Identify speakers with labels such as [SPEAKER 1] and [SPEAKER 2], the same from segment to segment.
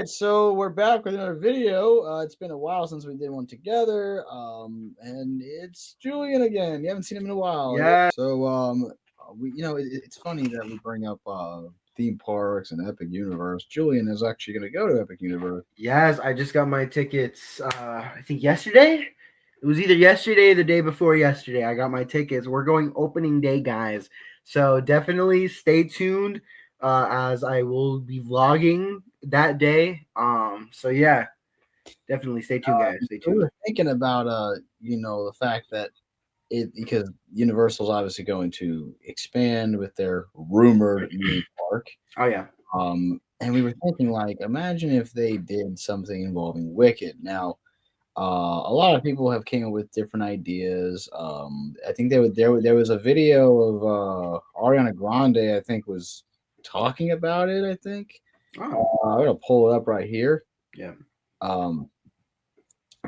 [SPEAKER 1] right, so we're back with another video. It's been a while since we did one together, and it's Julian again. You haven't seen him in a while.
[SPEAKER 2] Yeah.
[SPEAKER 1] So, it's funny that we bring up theme parks and Epic Universe. Julian is actually going to go to Epic Universe.
[SPEAKER 2] Yes, I just got my tickets. I think yesterday. It was either yesterday or the day before yesterday. I got my tickets. We're going opening day, guys. So definitely stay tuned, as I will be vlogging that day. So yeah, definitely stay tuned, guys. Stay
[SPEAKER 1] We
[SPEAKER 2] tuned.
[SPEAKER 1] were thinking about the fact that because Universal's obviously going to expand with their rumored new park.
[SPEAKER 2] Oh yeah.
[SPEAKER 1] And we were thinking, like, imagine if they did something involving Wicked. Now, a lot of people have came up with different ideas. I think there was a video of Ariana Grande, I think, was talking about it. I think
[SPEAKER 2] Oh
[SPEAKER 1] I'm gonna pull it up right here.
[SPEAKER 2] yeah.
[SPEAKER 1] Um,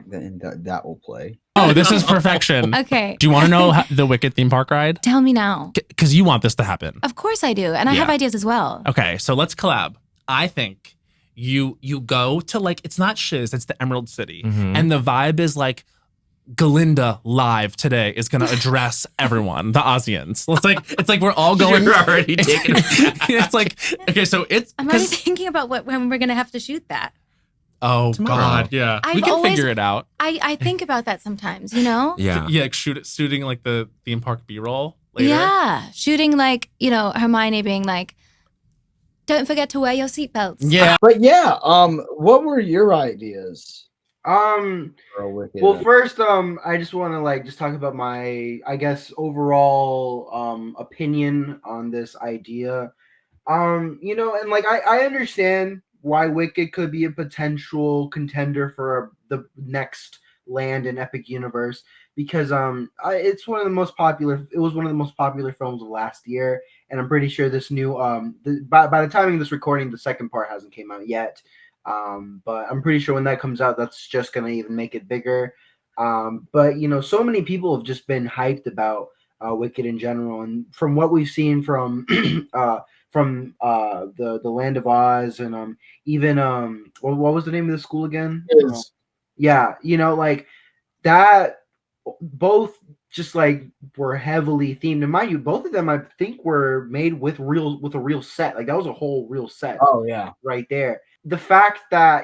[SPEAKER 1] then that will play.
[SPEAKER 3] Oh, this is perfection.
[SPEAKER 4] Okay.
[SPEAKER 3] Do you want to know the Wicked theme park ride?
[SPEAKER 4] Tell me now.
[SPEAKER 3] Because you want this to happen.
[SPEAKER 4] Of course I do. And I have ideas as well.
[SPEAKER 3] Okay, so let's collab. I think you go to, like, it's not Shiz, it's the Emerald City. And the vibe is like Galinda live today is gonna address everyone, the Aussians. It's like we're all going.
[SPEAKER 2] You're already taking it.
[SPEAKER 3] It's like, okay, so it's
[SPEAKER 4] I'm already thinking about when we're gonna have to shoot that.
[SPEAKER 3] Oh
[SPEAKER 5] Tomorrow.
[SPEAKER 3] God, yeah. We can figure it out.
[SPEAKER 4] I think about that sometimes, you know?
[SPEAKER 5] Yeah.
[SPEAKER 3] Yeah, like shooting like the theme park B-roll later.
[SPEAKER 4] Yeah. Shooting like, Hermione being like, don't forget to wear your seatbelts.
[SPEAKER 3] Yeah.
[SPEAKER 1] But yeah, what were your ideas? For Wicked?
[SPEAKER 2] Well, first, I just want to just talk about my, I guess, overall opinion on this idea. And I understand why Wicked could be a potential contender for the next land in Epic Universe, because it's one of the most popular. It was one of the most popular films of last year, and I'm pretty sure this new by the timing of this recording, the second part hasn't came out yet. But I'm pretty sure when that comes out, that's just gonna even make it bigger. But so many people have just been hyped about Wicked in general, and from what we've seen from the Land of Oz, and even what was the name of the school again? Yeah, like that. Both just were heavily themed, and mind you, both of them I think were made with a real set. Like that was a whole real set.
[SPEAKER 1] Oh yeah,
[SPEAKER 2] right there. The fact that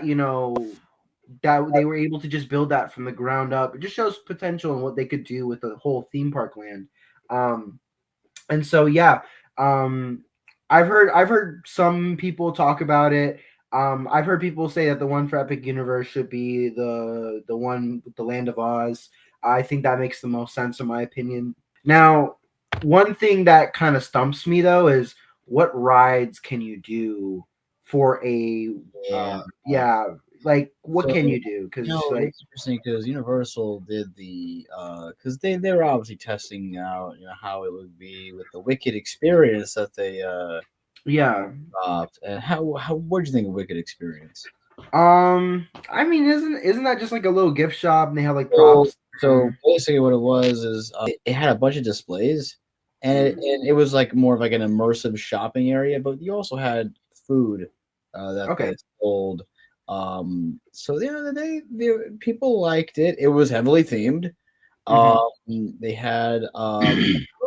[SPEAKER 2] that they were able to just build that from the ground up, it just shows potential in what they could do with the whole theme park land. And so yeah, I've heard some people talk about it. I've heard people say that the one for Epic Universe should be the one with the Land of Oz. I think that makes the most sense in my opinion. Now, one thing that kind of stumps me though is what rides can you do for a what can you do? Because
[SPEAKER 1] it's interesting because Universal did the because they were obviously testing out how it would be with the Wicked experience that they and how what do you think of Wicked experience?
[SPEAKER 2] I mean, isn't that just like a little gift shop and they have props?
[SPEAKER 1] So basically, what it was is it had a bunch of displays, and it was more of an immersive shopping area. But you also had food that they sold. So they people liked it. It was heavily themed. They had a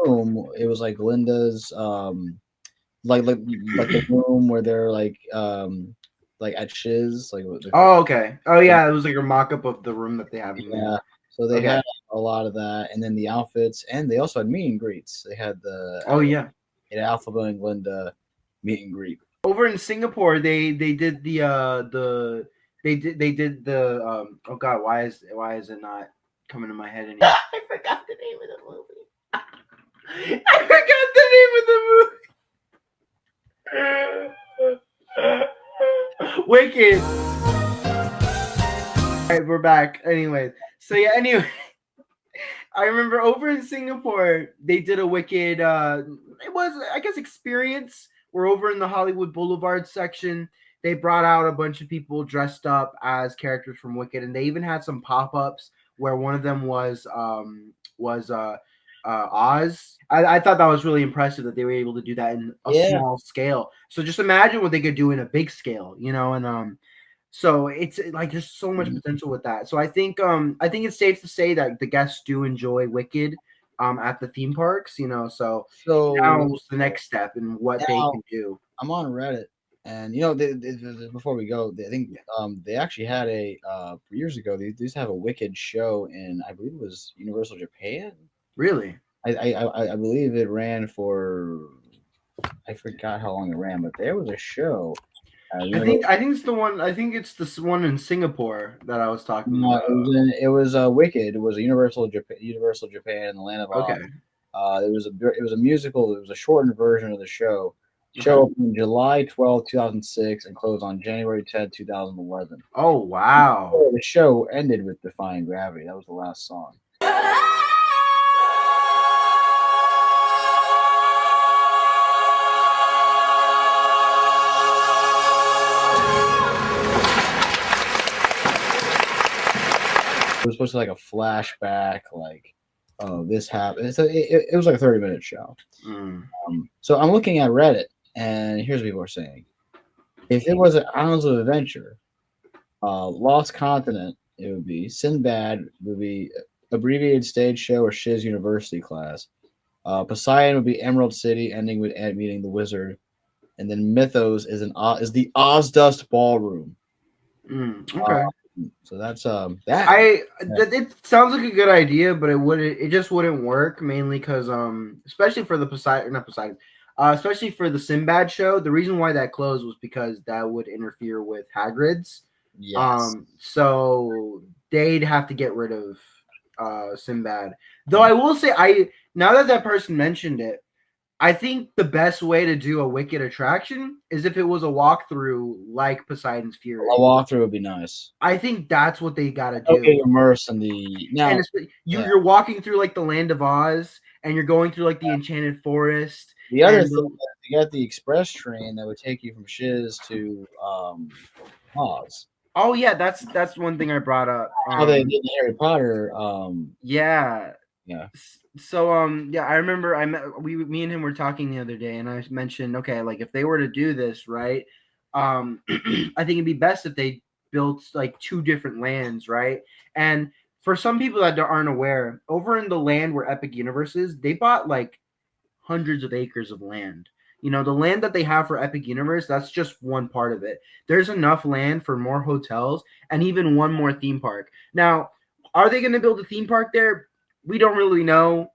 [SPEAKER 1] room. It was like Linda's like the room where they're at Shiz
[SPEAKER 2] okay. Oh yeah, it was like a mock-up of the room that they have in there.
[SPEAKER 1] So they had a lot of that, and then the outfits, and they also had meet and greets. They had the Alpha and Linda meet and greet.
[SPEAKER 2] Over in Singapore, they did the oh god, why is it not coming to my head anymore? I forgot the name of the movie. Wicked. All right, we're back. Anyway, I remember over in Singapore they did a Wicked. It was, I guess, experience. We're over in the Hollywood Boulevard section. They brought out a bunch of people dressed up as characters from Wicked, and they even had some pop-ups where one of them was Oz. I thought that was really impressive that they were able to do that in a small scale. So just imagine what they could do in a big scale, and So it's like there's so much potential with that. So I think it's safe to say that the guests do enjoy Wicked at the theme parks, you know. So now's the next step in what they can do.
[SPEAKER 1] I'm on Reddit, and you know, before we go, I think they actually had years ago. They used to have a Wicked show in, I believe it was Universal Japan.
[SPEAKER 2] Really?
[SPEAKER 1] I believe it ran for, I forgot how long it ran, but there was a show.
[SPEAKER 2] I think it's the one. I think it's this one in Singapore that I was talking about.
[SPEAKER 1] It was Wicked. It was a Universal Japan in the Land of Oz.
[SPEAKER 2] Okay.
[SPEAKER 1] It was a musical. It was a shortened version of the show. Show opened July 12, 2006 and closed on January 10, 2011.
[SPEAKER 2] Oh, wow.
[SPEAKER 1] The show ended with Defying Gravity. That was the last song. It was supposed to be like a flashback, like, oh, this happened. It was like a 30-minute show. So I'm looking at Reddit, and here's what people are saying. If it was an Islands of Adventure, Lost Continent, it would be Sinbad would be abbreviated stage show or Shiz University class. Poseidon would be Emerald City, ending with Ed meeting the wizard, and then Mythos is the Ozdust Ballroom.
[SPEAKER 2] Okay.
[SPEAKER 1] So that's
[SPEAKER 2] it sounds like a good idea, but it just wouldn't work, mainly because especially for the especially for the Sinbad show. The reason why that closed was because that would interfere with Hagrid's.
[SPEAKER 1] Yes.
[SPEAKER 2] So they'd have to get rid of Sinbad. Though I will say, now that person mentioned it, I think the best way to do a Wicked attraction is if it was a walkthrough like Poseidon's Fury.
[SPEAKER 1] A walkthrough would be nice.
[SPEAKER 2] I think that's what they got to do.
[SPEAKER 1] Okay, immerse in the
[SPEAKER 2] you're walking through like the Land of Oz, and you're going through like the Enchanted Forest.
[SPEAKER 1] The other thing, you got the express train that would take you from Shiz to Oz.
[SPEAKER 2] Oh yeah, that's one thing I brought up.
[SPEAKER 1] They did in Harry Potter.
[SPEAKER 2] Yeah. So I remember me and him were talking the other day, and I mentioned, okay, like if they were to do this, right, I think it'd be best if they built like two different lands, right? And for some people that aren't aware, over in the land where Epic Universe is, they bought like hundreds of acres of land. You know, the land that they have for Epic Universe, that's just one part of it. There's enough land for more hotels and even one more theme park. Now, are they going to build a theme park there? We don't really know.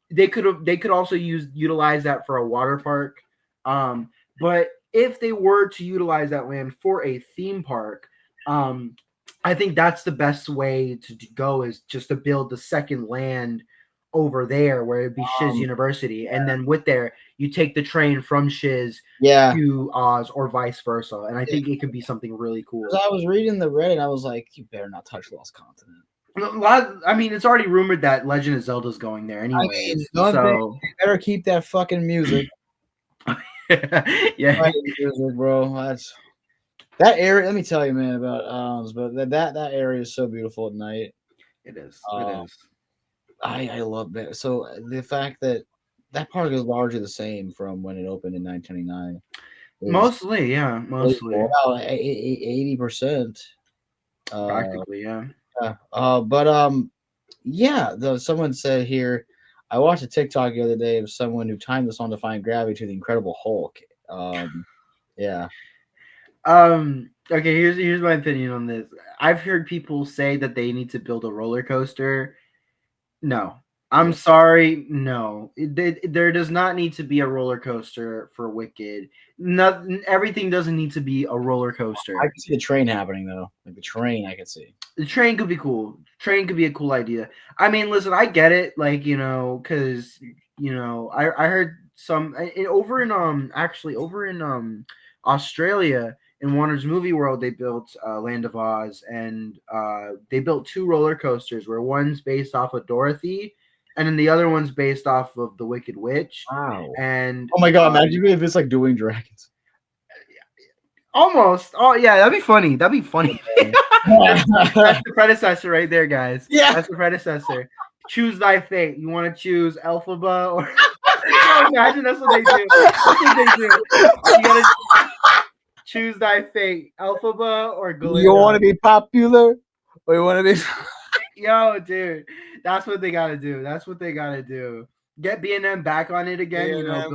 [SPEAKER 2] They could also utilize that for a water park. But if they were to utilize that land for a theme park, I think that's the best way to go, is just to build the second land over there where it'd be Shiz University, and then you take the train from Shiz to Oz or vice versa. And I think it could be something really cool.
[SPEAKER 1] I was reading the Reddit, I was like, you better not touch Lost Continent.
[SPEAKER 2] I mean, it's already rumored that Legend of Zelda's going there anyway.
[SPEAKER 1] I mean, so you better keep that fucking music.
[SPEAKER 2] Yeah,
[SPEAKER 1] music, bro. That area. Let me tell you, man, about but that area is so beautiful at night.
[SPEAKER 2] It is. It is.
[SPEAKER 1] I love that. So the fact that park is largely the same from when it opened in 1999.
[SPEAKER 2] Mostly, yeah, mostly.
[SPEAKER 1] About 80%.
[SPEAKER 2] Practically, yeah.
[SPEAKER 1] Someone said here, I watched a TikTok the other day of someone who timed the song Defying Gravity to the Incredible Hulk.
[SPEAKER 2] Okay, here's my opinion on this. I've heard people say that they need to build a roller coaster. No. I'm sorry, no. There does not need to be a roller coaster for Wicked. Everything doesn't need to be a roller coaster.
[SPEAKER 1] I can see the train happening, though. Like the train, I can see.
[SPEAKER 2] The train could be cool. Train could be a cool idea. I mean, listen, I get it. Like, because, I heard some over in Australia, in Warner's Movie World, they built Land of Oz, and they built two roller coasters where one's based off of Dorothy, and then the other one's based off of the Wicked Witch.
[SPEAKER 1] Wow.
[SPEAKER 2] And
[SPEAKER 1] oh my god, imagine if it's like Doing Dragons.
[SPEAKER 2] Almost. Oh yeah, that'd be funny. That's the predecessor right there, guys.
[SPEAKER 1] Yeah.
[SPEAKER 2] That's the predecessor. Choose thy fate. You want to choose Elphaba or imagine that's what they do. That's what they do. You gotta Choose thy fate, Elphaba or Glinda.
[SPEAKER 1] You want to be popular, or you want to be?
[SPEAKER 2] Yo, dude, that's what they gotta do. That's what they gotta do. Get B&M back on it again. You know,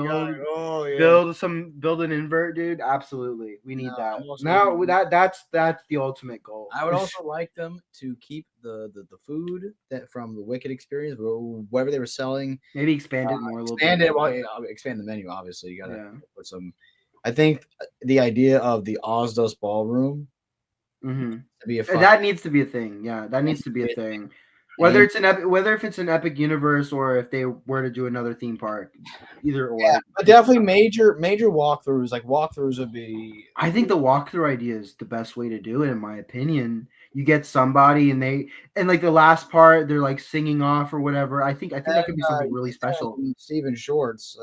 [SPEAKER 2] build an invert, dude. Absolutely, we need that. Now that's the ultimate goal.
[SPEAKER 1] I would also like them to keep the food that from the Wicked experience, whatever they were selling.
[SPEAKER 2] Maybe expand it more a little bit.
[SPEAKER 1] Expand the menu. Obviously, you gotta put some. I think the idea of the Ozdos ballroom.
[SPEAKER 2] To be that needs to be a thing. Yeah, that needs to be a thing. Whether if it's an Epic Universe or if they were to do another theme park, either or.
[SPEAKER 1] Yeah, but definitely major walkthroughs. Like walkthroughs would be.
[SPEAKER 2] I think the walkthrough idea is the best way to do it, in my opinion. You get somebody and like the last part they're like singing off or whatever. I think that could be something really special.
[SPEAKER 1] Stephen Shorts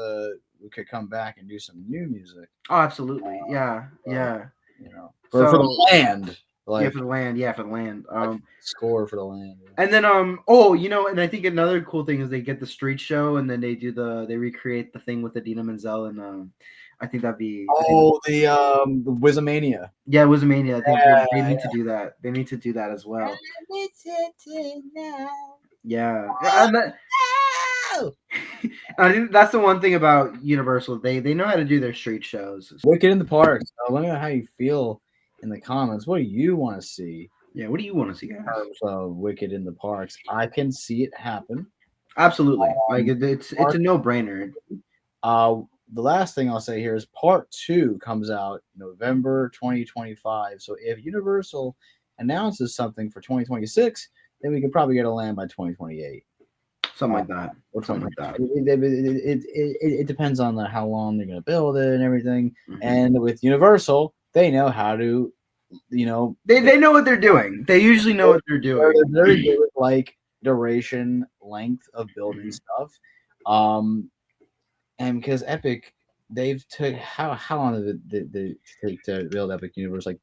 [SPEAKER 1] could come back and do some new music.
[SPEAKER 2] Oh, absolutely. Yeah.
[SPEAKER 1] You know, for the land.
[SPEAKER 2] For the land.
[SPEAKER 1] Score for the land. Yeah.
[SPEAKER 2] And then and I think another cool thing is they get the street show and then they recreate the thing with Idina Menzel and I think that'd be
[SPEAKER 1] the Wizamania.
[SPEAKER 2] Yeah, Wizamania. I think they need to do that. They need to do that as well. Yeah. I think that's the one thing about Universal. They know how to do their street shows.
[SPEAKER 1] Wicked in the parks. Let me know how you feel in the comments. What do you want to see?
[SPEAKER 2] Yeah, what do you want to see, guys?
[SPEAKER 1] Wicked in the parks. I can see it happen.
[SPEAKER 2] Absolutely. Like it's a no-brainer.
[SPEAKER 1] The last thing I'll say here is Part 2 comes out November 2025. So if Universal announces something for 2026, then we could probably get a land by 2028.
[SPEAKER 2] Something like that. Or something like that.
[SPEAKER 1] It depends on how long they're going to build it and everything. Mm-hmm. And with Universal, they know how to, they know
[SPEAKER 2] what they're doing. They usually know what they're doing.
[SPEAKER 1] They're very good with like duration, length of building stuff. And because Epic, they've took how long did they take to build Epic Universe? Like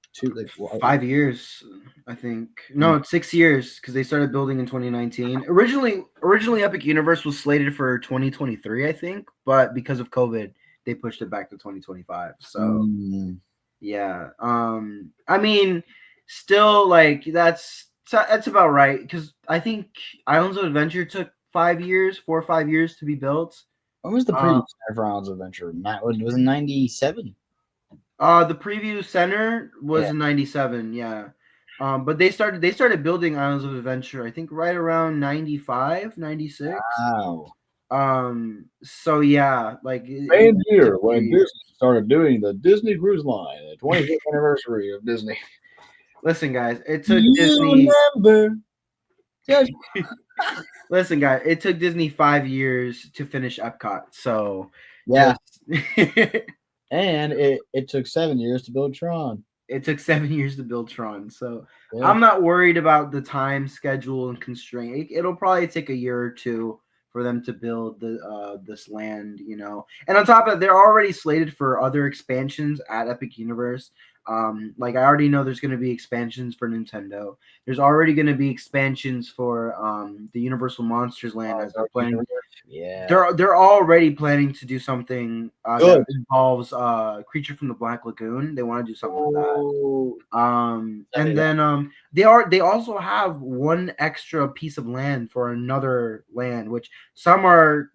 [SPEAKER 2] 5 years, I think. No, it's 6 years because they started building in 2019. Originally, Epic Universe was slated for 2023, I think, but because of COVID, they pushed it back to 2025. So, yeah. I mean, still like that's about right because I think Islands of Adventure took 4 or 5 years to be built.
[SPEAKER 1] When was the preview center for Islands of Adventure? Was it 97?
[SPEAKER 2] The preview center was in 97, yeah. But they started building Islands of Adventure, I think right around 95, 96.
[SPEAKER 1] Wow.
[SPEAKER 2] So yeah, like
[SPEAKER 1] same year when Disney started doing the Disney Cruise Line, the 25th anniversary of Disney.
[SPEAKER 2] Listen, guys, it took Disney. Listen, guys, it took Disney 5 years to finish Epcot. So
[SPEAKER 1] yeah, and it took 7 years to build Tron.
[SPEAKER 2] It took 7 years to build Tron. So I'm not worried about the time schedule and constraint. It'll probably take a year or two for them to build this land, And on top of that, they're already slated for other expansions at Epic Universe. Like I already know there's going to be expansions for Nintendo. There's already going to be expansions for the Universal Monsters Land as they're planning.
[SPEAKER 1] Yeah,
[SPEAKER 2] they're already planning to do something that involves Creature from the Black Lagoon. They want to do something like that. And then they also have one extra piece of land for another land, which some are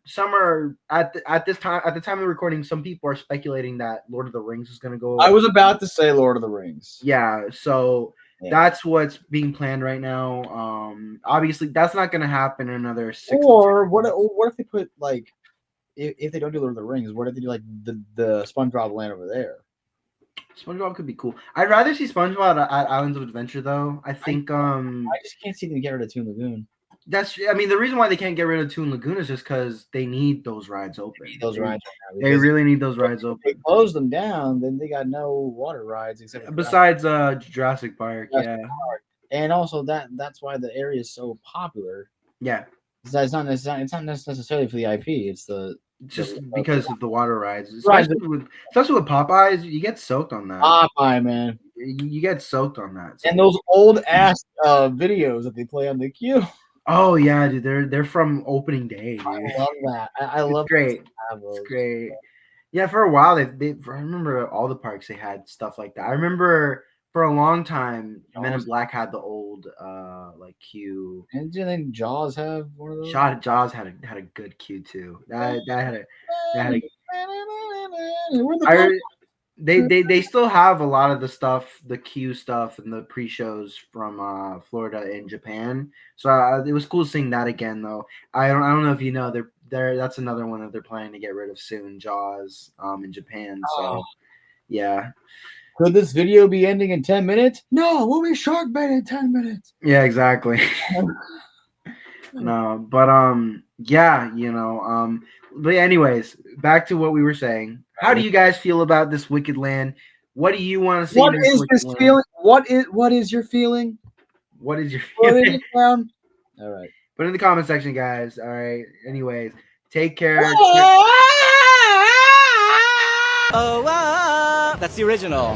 [SPEAKER 2] at the time of recording. Some people are speculating that Lord of the Rings is going to go.
[SPEAKER 1] I was about to say Lord of the Rings.
[SPEAKER 2] Yeah, so that's what's being planned right now. Obviously, that's not going to happen in another 6.
[SPEAKER 1] Or what if they put like, if they don't do Lord of the Rings, what if they do like the SpongeBob land over there?
[SPEAKER 2] SpongeBob could be cool. I'd rather see SpongeBob at Islands of Adventure, though. I think. I
[SPEAKER 1] just can't see them get rid of Toon Lagoon.
[SPEAKER 2] The reason why they can't get rid of Toon Lagoon is just because they need those rides open. They really need those rides open.
[SPEAKER 1] If they close them down, then they got no water rides except
[SPEAKER 2] besides Jurassic Park.
[SPEAKER 1] And also that's why the area is so popular.
[SPEAKER 2] Yeah,
[SPEAKER 1] it's not necessarily for the IP. It's
[SPEAKER 2] because of the water rides, especially with Popeyes. You get soaked on that.
[SPEAKER 1] Popeye, man,
[SPEAKER 2] you get soaked on that.
[SPEAKER 1] And those old ass videos that they play on the queue.
[SPEAKER 2] Oh yeah, dude, they're from opening day. Dude.
[SPEAKER 1] I love that. I love
[SPEAKER 2] great. It's great. Yeah, for a while I remember all the parks they had stuff like that. I remember for a long time Men in Black had the old like queue.
[SPEAKER 1] And do you think Jaws have one of those?
[SPEAKER 2] Jaws had a good queue too. That had they still have a lot of the stuff, the queue stuff, and the pre-shows from Florida and Japan. So it was cool seeing that again, though. I don't know if you know they're that's another one that they're planning to get rid of soon. Jaws in Japan. So yeah.
[SPEAKER 1] Could this video be ending in 10 minutes? No, we'll be shark bait in 10 minutes.
[SPEAKER 2] Yeah, exactly. No, but yeah, but anyways, back to what we were saying. How do you guys feel about this Wicked Land? What do you want to see?
[SPEAKER 1] What is this feeling? What is your feeling?
[SPEAKER 2] What is your feeling?
[SPEAKER 1] All right.
[SPEAKER 2] Put in the comment section, guys. All right. Anyways, take care.
[SPEAKER 5] Oh, that's the original.